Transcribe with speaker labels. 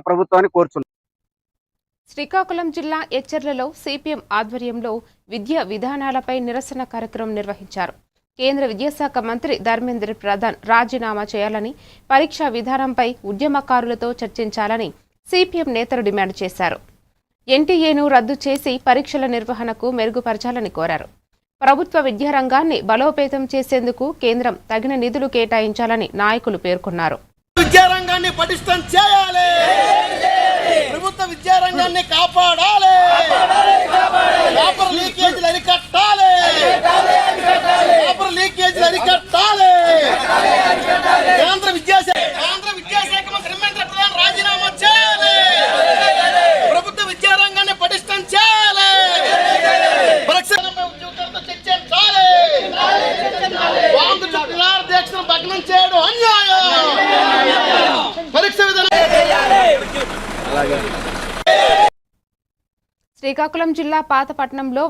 Speaker 1: ప్రభుత్వాన్ని కోరుచున్నాం.
Speaker 2: శ్రీకాకుళం జిల్లా ఎచ్చెర్లలో సిపిఎం ఆధ్వర్యంలో విద్యా విధానాలపై నిరసన కార్యక్రమం నిర్వహించారు. కేంద్ర విద్యాశాఖ మంత్రి ధర్మేంద్ర ప్రధాన్ రాజీనామా చేయాలని, పరీక్షా విధానంపై ఉద్యమకారులతో చర్చించాలని సిపిఎం నేతలు డిమాండ్ చేశారు. ఎన్టీఏను రద్దు చేసి పరీక్షల నిర్వహణకు మెరుగుపరచాలని కోరారు. ప్రభుత్వ విద్యారంగాన్ని బలోపేతం చేసేందుకు కేంద్రం తగిన నిధులు కేటాయించాలని నాయకులు పేర్కొన్నారు.
Speaker 3: విద్యారంగాన్ని పటిష్టం చేయాలి, ప్రభుత్వ విద్యారంగాన్ని కాపాడాలి, పేపర్ లీకేజీలు అరికట్టాలి, పేపర్ లీకేజీలు అరికట్టాలి. కేంద్ర విద్యాశాఖ మంత్రి ధర్మేంద్ర ప్రధాన్ రాజీనామా చేయాలి, ప్రభుత్వ విద్యారంగాన్ని పటిష్టం చేయాలి, పరీక్షలపై ఉద్యోగులతో చర్చించాలి, వాంకు చుట్టులార దీక్షను భగ్నం చేయడం అన్యాయం. పరీక్ష విధానం
Speaker 2: శ్రీకాకుళం జిల్లా పాతపట్నంలో